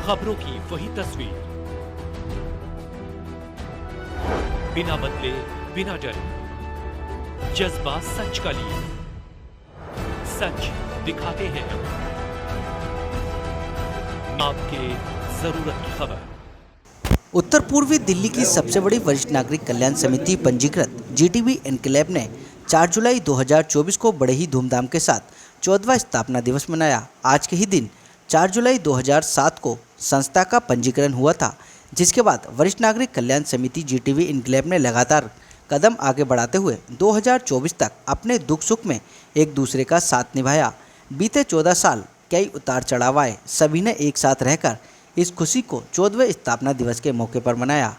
खबरों की वही तस्वीर, बिना बदले बिना डरे, जज्बा सच का लिए, सच दिखाते हैं आपके जरूरत की खबर। उत्तर पूर्वी दिल्ली की सबसे बड़ी वरिष्ठ नागरिक कल्याण समिति पंजीकृत जीटीबी एनक्लेव ने 4 जुलाई 2024 को बड़े ही धूमधाम के साथ 14वां स्थापना दिवस मनाया। आज के ही दिन 4 जुलाई 2007 को संस्था का पंजीकरण हुआ था, जिसके बाद वरिष्ठ नागरिक कल्याण समिति जीटीबी एनक्लेव ने लगातार कदम आगे बढ़ाते हुए 2024 तक अपने दुख सुख में एक दूसरे का साथ निभाया। बीते 14 साल कई उतार चढ़ाव आए, सभी ने एक साथ रहकर इस खुशी को 14वें स्थापना दिवस के मौके पर मनाया।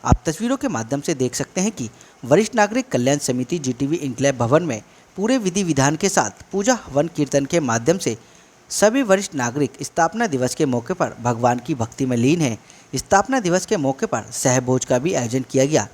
आप तस्वीरों के माध्यम से देख सकते हैं कि वरिष्ठ नागरिक कल्याण समिति जीटीबी एनक्लेव भवन में पूरे विधि विधान के साथ पूजा हवन कीर्तन के माध्यम से सभी वरिष्ठ नागरिक स्थापना दिवस के मौके पर भगवान की भक्ति में लीन हैं। स्थापना दिवस के मौके पर सहभोज का भी आयोजन किया गया।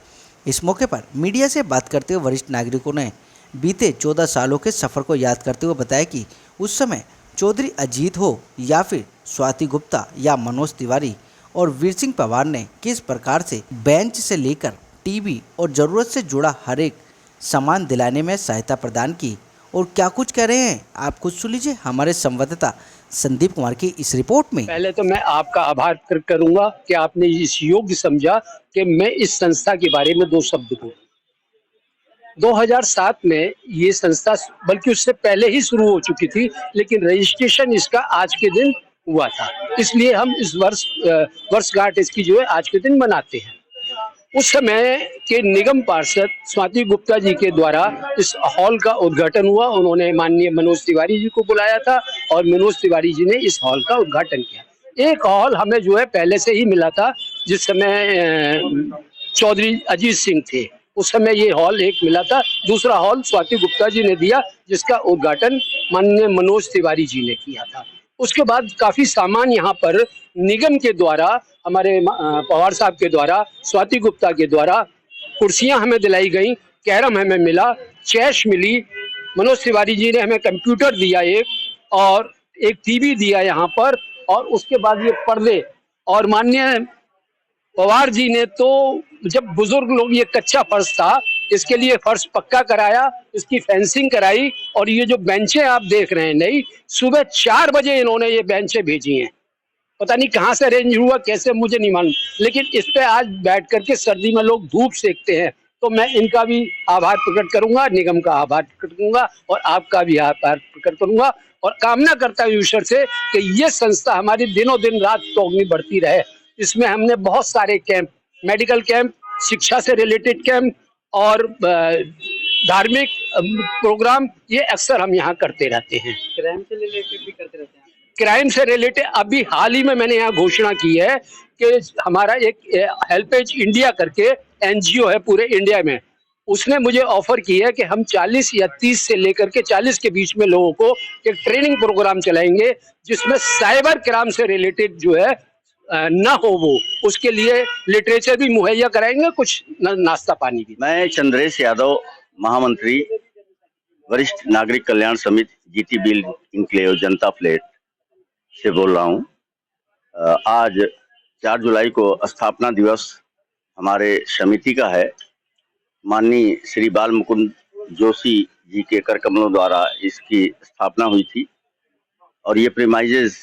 इस मौके पर मीडिया से बात करते हुए वरिष्ठ नागरिकों ने बीते 14 सालों के सफ़र को याद करते हुए बताया कि उस समय चौधरी अजीत हो या फिर स्वाति गुप्ता या मनोज तिवारी और वीर सिंह पवार ने किस प्रकार से बेंच से लेकर टीवी और ज़रूरत से जुड़ा हर एक सामान दिलाने में सहायता प्रदान की, और क्या कुछ कह रहे हैं आप कुछ सुन लीजिए हमारे संवाददाता संदीप कुमार की इस रिपोर्ट में। पहले तो मैं आपका आभार प्रकट करूंगा कि आपने इस योग्य समझा कि मैं इस संस्था के बारे में 2 शब्द बोलूं। 2007 में ये संस्था, बल्कि उससे पहले ही शुरू हो चुकी थी, लेकिन रजिस्ट्रेशन इसका आज के दिन हुआ था, इसलिए हम इस वर्षगांठ इसकी जो है आज के दिन मनाते हैं। उस समय के निगम पार्षद स्वाति गुप्ता जी के द्वारा इस हॉल का उद्घाटन हुआ। उन्होंने माननीय मनोज तिवारी जी को बुलाया था और मनोज तिवारी जी ने इस हॉल का उद्घाटन किया। एक हॉल हमें जो है पहले से ही मिला था, जिस समय चौधरी अजीत सिंह थे, उस समय ये हॉल एक मिला था। दूसरा हॉल स्वाति गुप्ता जी ने दिया, जिसका उद्घाटन माननीय मनोज तिवारी जी ने किया था। उसके बाद काफी सामान यहाँ पर निगम के द्वारा, हमारे पवार साहब के द्वारा, स्वाति गुप्ता के द्वारा कुर्सियां हमें दिलाई गई, कैरम हमें मिला, चेस मिली, मनोज तिवारी जी ने हमें कंप्यूटर दिया और एक टीवी दिया यहाँ पर, और उसके बाद ये पर्दे, और माननीय पवार जी ने तो जब बुजुर्ग लोग, ये कच्चा फर्श था, इसके लिए फर्श पक्का कराया, इसकी फेंसिंग कराई, और ये जो बेंचें आप देख रहे हैं नई, सुबह 4 बजे इन्होंने ये बेंचें भेजी हैं। पता नहीं कहाँ से अरेंज हुआ, कैसे, मुझे नहीं मालूम, लेकिन इस पे आज बैठ करके सर्दी में लोग धूप सेकते हैं। तो मैं इनका भी आभार प्रकट करूंगा, निगम का आभार प्रकट करूंगा और आपका भी आभार प्रकट करूंगा, और कामना करता हूँ ईश्वर से कि ये संस्था हमारी दिनों दिन रात चौगनी बढ़ती रहे। इसमें हमने बहुत सारे कैंप, मेडिकल कैंप, शिक्षा से रिलेटेड कैंप और धार्मिक प्रोग्राम, ये अक्सर हम यहाँ करते रहते हैं। क्राइम से रिलेटेड भी करते रहते हैं। क्राइम से रिलेटेड अभी हाल ही में मैंने यहाँ घोषणा की है कि हमारा एक हेल्पेज इंडिया करके एनजीओ है पूरे इंडिया में, उसने मुझे ऑफर की है कि हम 40 या 30 से लेकर के 40 के बीच में लोगों को एक ट्रेनिंग प्रोग्राम चलाएंगे, जिसमें साइबर क्राइम से रिलेटेड जो है ना हो, वो उसके लिए लिटरेचर भी मुहैया कराएंगे, कुछ नाश्ता पानी भी। मैं चंद्रेश यादव, महामंत्री वरिष्ठ नागरिक कल्याण समिति जीटीबी एनक्लेव जनता फ्लैट से बोल रहा हूँ। आज 4 जुलाई को स्थापना दिवस हमारे समिति का है। माननीय श्री बाल मुकुंद जोशी जी के कर कमलों द्वारा इसकी स्थापना हुई थी, और ये प्रीमाइजेस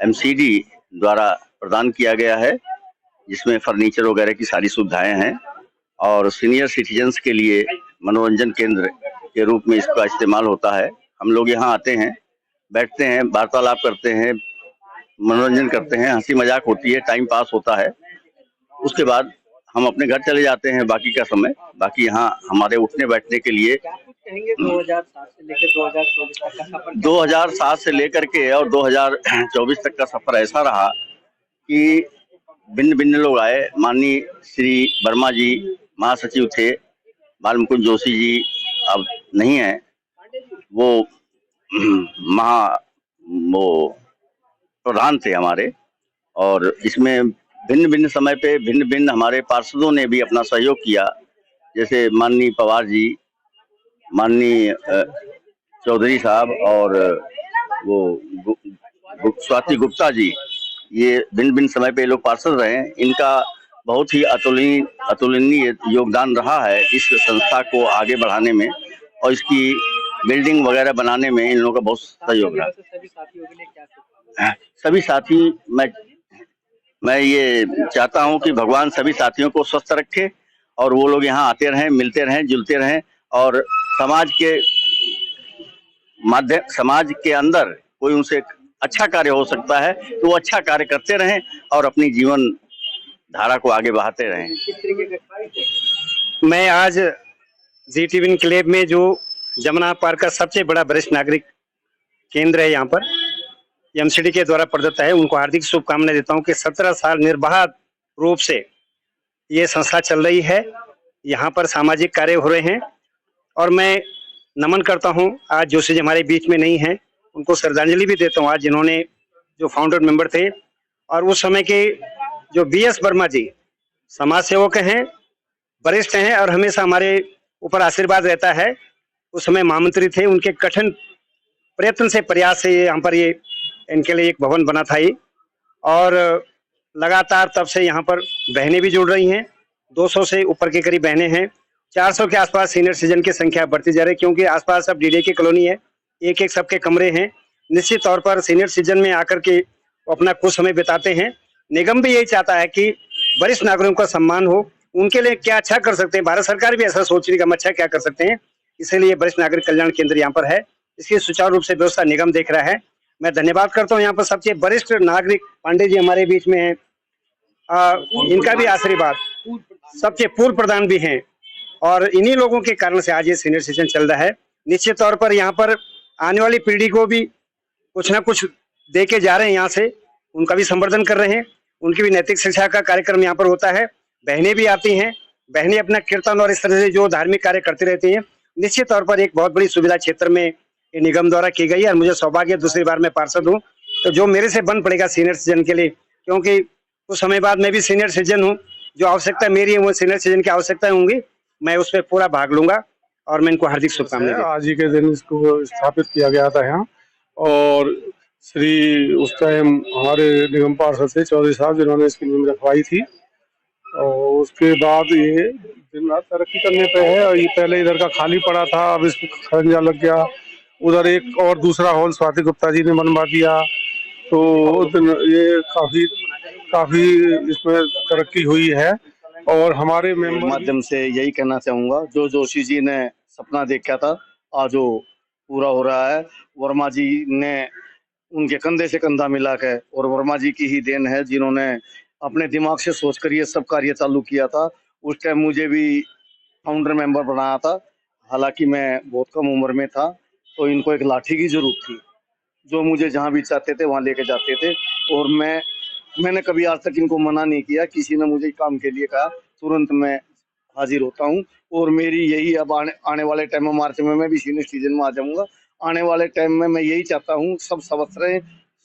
एमसीडी द्वारा प्रदान किया गया है, जिसमें फर्नीचर वगैरह की सारी सुविधाएं हैं, और सीनियर सिटीजन्स के लिए मनोरंजन केंद्र के रूप में इसका इस्तेमाल होता है। हम लोग यहाँ आते हैं, बैठते हैं, वार्तालाप करते हैं, मनोरंजन करते हैं, हंसी मजाक होती है, टाइम पास होता है। उसके बाद हम अपने घर चले जाते हैं बाकी का समय। बाकी यहाँ हमारे उठने बैठने के लिए 2007 से लेकर के और 2024 तक का सफर ऐसा रहा कि भिन्न भिन्न लोग आए। माननीय श्री वर्मा जी महासचिव थे, बाल मुकुंद जोशी जी अब नहीं है, वो प्रधान थे हमारे, और इसमें भिन्न भिन्न समय पे भिन्न भिन्न हमारे पार्षदों ने भी अपना सहयोग किया, जैसे माननीय पवार जी, माननीय चौधरी साहब और वो स्वाति गुप्ता जी, ये भिन्न भिन्न समय पे लोग पार्षद रहे हैं, इनका बहुत ही अतुलनीय योगदान रहा है इस संस्था को आगे बढ़ाने में, और इसकी बिल्डिंग वगैरह बनाने में इन लोगों का बहुत सहयोग रहा। सभी साथियों के लिए क्या शुभकामनाएं? सभी साथी, मैं ये चाहता हूं कि भगवान सभी साथियों को स्वस्थ रखे और वो लोग यहाँ आते रहें, मिलते रहें, जुलते रहें, और समाज के अंदर कोई उनसे अच्छा कार्य हो सकता है तो वो अच्छा कार्य करते रहें और अपनी जीवन धारा को आगे बढ़ाते रहें। किस तरीके का? मैं आज जीटीबी इनक्लेव में जो जमुना पार्क का सबसे बड़ा वरिष्ठ नागरिक केंद्र है, यहाँ पर एमसीडी के द्वारा प्रदत्त है, उनको हार्दिक शुभकामनाएं देता हूँ कि 17 साल निर्बाध रूप से ये संस्था चल रही है, यहाँ पर सामाजिक कार्य हो रहे हैं। और मैं नमन करता हूँ आज जोशी जी हमारे बीच में नहीं हैं, उनको श्रद्धांजलि भी देता हूँ आज, जिन्होंने जो फाउंडर मेंबर थे और उस समय के जो बीएस वर्मा जी समाज सेवक हैं, वरिष्ठ हैं और हमेशा हमारे ऊपर आशीर्वाद रहता है। उस समय महामंत्री थे, उनके कठिन प्रयत्न से प्रयास से यहाँ पर ये इनके लिए एक भवन बना था ये, और लगातार तब से यहाँ पर बहनें भी जुड़ रही हैं। 200 से ऊपर के करीब बहनें हैं। 400 के आसपास सीनियर सिटीजन की संख्या बढ़ती जा रही है, क्योंकि आसपास सब डीडे की कॉलोनी है, एक एक सबके कमरे हैं। निश्चित तौर पर सीनियर सिटीजन में आकर के अपना कुछ समय बिताते हैं। निगम भी यही चाहता है कि वरिष्ठ नागरिकों का सम्मान हो, उनके लिए क्या अच्छा कर सकते हैं। भारत सरकार भी ऐसा सोच रही है कि हम अच्छा क्या कर सकते हैं, इसीलिए वरिष्ठ नागरिक कल्याण केंद्र यहाँ पर है। इसकी सुचारू रूप से व्यवस्था निगम देख रहा है। मैं धन्यवाद करता हूँ यहाँ पर सबसे वरिष्ठ नागरिक पांडे जी हमारे बीच में हैं, इनका भी आशीर्वाद, सबसे पूर्व प्रधान भी हैं, और इन्हीं लोगों के कारण से आज ये सीनियर सिटीजन चल रहा है। निश्चित तौर पर यहाँ पर आने वाली पीढ़ी को भी कुछ ना कुछ दे के जा रहे हैं, यहाँ से उनका भी संवर्धन कर रहे हैं। उनकी भी नैतिक शिक्षा का कार्यक्रम यहाँ पर होता है। बहनें भी आती हैं, बहनें अपना कीर्तन और इस तरह से जो धार्मिक कार्य करती रहती हैं। निश्चित तौर पर एक बहुत बड़ी सुविधा क्षेत्र में ये निगम द्वारा की गई है, और मुझे सौभाग्य दूसरी बार मैं पार्षद हूँ, तो जो मेरे से बन पड़ेगा सीनियर सिटीजन के लिए, क्योंकि कुछ समय बाद मैं भी सीनियर सिटीजन हूँ, जो आवश्यकता मेरी है वो सीनियर सिटीजन की आवश्यकताएं होंगी, मैं उस पर पूरा भाग लूंगा, और मैं इनको हार्दिक शुभकामनाएं। आज ही के दिन इसको स्थापित किया गया था यहाँ, और श्री उस टाइम हमारे निगम पार्षद थे चौधरी साहब, जिन्होंने इसकी नींव रखवाई थी, और उसके बाद ये दिन रात तरक्की करने पे है। और ये पहले इधर का खाली पड़ा था, अब इसमें खरंजा लग गया, उधर एक और दूसरा हॉल स्वाति गुप्ता जी ने बनवा दिया, तो ये काफी इसमें तरक्की हुई है। और हमारे मेंबर माध्यम से यही कहना चाहूंगा, जो जोशी जी ने सपना देखा था आज वो पूरा हो रहा है। वर्मा जी ने उनके कंधे से कंधा मिला के, और वर्मा जी की ही देन है जिन्होंने अपने दिमाग से सोचकर ये सब कार्य चालू किया था। उस टाइम मुझे भी फाउंडर मेंबर बनाया था, हालांकि मैं बहुत कम उम्र में था, तो इनको एक लाठी की जरूरत थी, जो मुझे जहाँ भी चाहते थे वहाँ लेके जाते थे, और मैंने कभी आज तक इनको मना नहीं किया। किसी ने मुझे काम के लिए कहा तुरंत मैं हाजिर होता हूँ। और मेरी यही अब आने वाले टाइम में, मार्च में मैं भी सीनियर सिटीजन में आ जाऊंगा। आने वाले टाइम में मैं यही चाहता हूँ सब स्वस्थ रहें,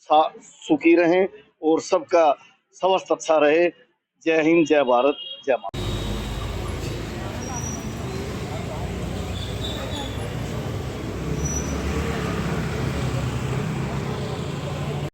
सुखी रहें, और सबका स्वास्थ्य अच्छा रहे। जय हिंद, जय भारत, जय माता।